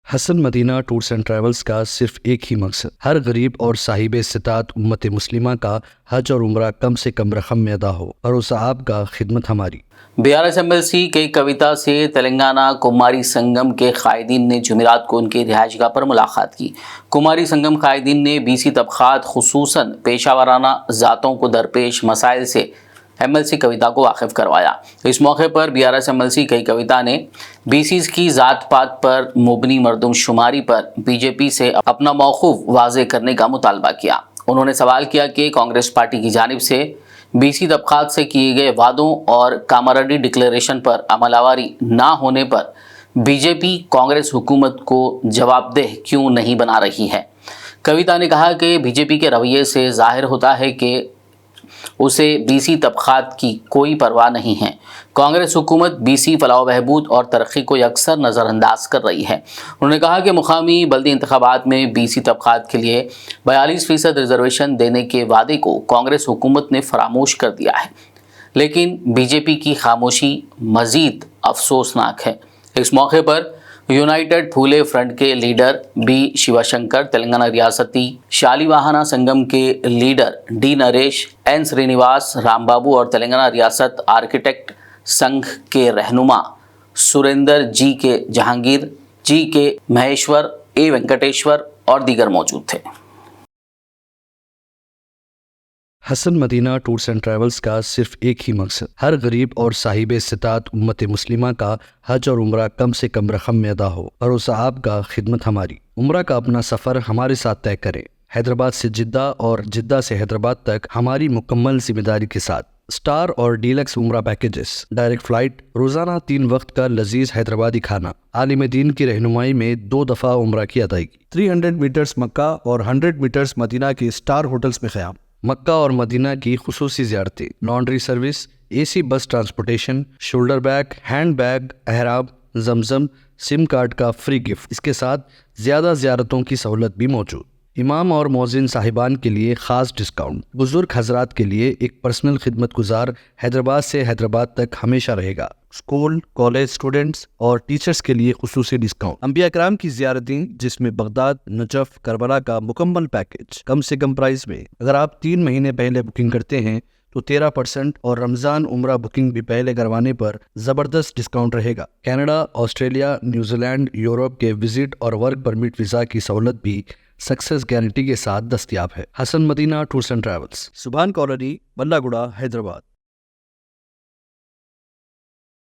Hasan Madina tours and travels کا صرف ایک ہی مقصد ہر غریب اور صاحب استطاعت امت مسلمہ کا حج اور عمرہ کم سے کم رقم میں ادا ہو، بھروسہ آپ کا، خدمت ہماری۔ BRSMLC کے کویتا سے تلنگانہ کماری سنگم کے قائدین نے جمعرات کو ان کی رہائش گاہ پر ملاقات کی۔ کماری سنگم قائدین نے BC طبقات خصوصاً پیشہ ورانہ ذاتوں کو درپیش مسائل سے MLC کویتا کو واقف کروایا۔ اس موقع پر BRSMLC کے کویتا نے BCs کی ذات پات پر مبنی مردم شماری پر BJP سے اپنا موقف واضح کرنے کا مطالبہ کیا۔ انہوں نے سوال کیا کہ کانگریس پارٹی کی جانب سے BC طبقات سے کیے گئے وعدوں اور کاماریڈی ڈکلیریشن پر عمل آوری نہ ہونے پر BJP کانگریس حکومت کو جواب دہ کیوں نہیں بنا رہی ہے۔ کویتا نے کہا کہ BJP کے رویے سے ظاہر ہوتا ہے کہ اسے BC طبقات کی کوئی پرواہ نہیں ہے۔ کانگریس حکومت BC فلاح و بہبود اور ترقی کو یکسر نظر انداز کر رہی ہے۔ انہوں نے کہا کہ مقامی بلدی انتخابات میں BC طبقات کے لیے 42% ریزرویشن دینے کے وعدے کو کانگریس حکومت نے فراموش کر دیا ہے، لیکن BJP کی خاموشی مزید افسوسناک ہے۔ اس موقع پر یونائیٹڈ پھولے فرنٹ کے لیڈر B شیوا شنکر، تلنگانہ ریاستی شالی واہنا سنگم کے leader D Naresh, N Srinivas, Ram Babu اور تلنگانہ ریاست آرکیٹیکٹ سنگھ کے رہنما سریندر جی کے جہانگیر، جی کے مہیشور، A وینکٹیشور اور دیگر موجود تھے۔ حسن مدینہ ٹورز اینڈ ٹریولز کا صرف ایک ہی مقصد ہر غریب اور صاحب استطاعت امت مسلمہ کا حج اور عمرہ کم سے کم رقم میں ادا ہو، بھروسہ آپ کا، خدمت ہماری۔ عمرہ کا اپنا سفر ہمارے ساتھ طے کریں، حیدرآباد سے جدہ اور جدہ سے حیدرآباد تک ہماری مکمل ذمہ داری کے ساتھ۔ سٹار اور ڈیلکس عمرہ پیکیجز، ڈائریکٹ فلائٹ، روزانہ 3 وقت کا لذیذ حیدرآبادی کھانا، عالم دین کی رہنمائی میں 2 دفعہ عمرہ کی ادائیگی، 300 میٹرز مکہ اور 100 میٹرز مدینہ کے سٹار ہوٹلز میں قیام، مکہ اور مدینہ کی خصوصی زیارتیں، laundry service, AC bus transportation, shoulder bag, hand bag, احرام، زمزم، سم کارڈ کا فری گفٹ، اس کے ساتھ زیادہ زیارتوں کی سہولت بھی موجود۔ امام اور مؤذن صاحبان کے لیے خاص ڈسکاؤنٹ، بزرگ حضرات کے لیے ایک پرسنل خدمت گزار حیدرآباد سے حیدرآباد تک ہمیشہ رہے گا۔ اسکول، کالج اسٹوڈنٹس اور ٹیچرز کے لیے خصوصی ڈسکاؤنٹ۔ انبیاء کرام کی زیارتیں جس میں بغداد، نجف، کربلا کا مکمل پیکج کم سے کم پرائز میں۔ اگر آپ 3 مہینے پہلے بکنگ کرتے ہیں تو 13% اور رمضان عمرہ بکنگ بھی پہلے کروانے پر زبردست ڈسکاؤنٹ رہے گا۔ Canada, Australia, New Zealand, Europe کے وزٹ اور ورک پرمٹ ویزا کی سہولت بھی سکسیس گارنٹی کے ساتھ دستیاب ہے۔ Hasan Madina tours and travels, Subhan colony, بلہ گڑا، حیدرآباد۔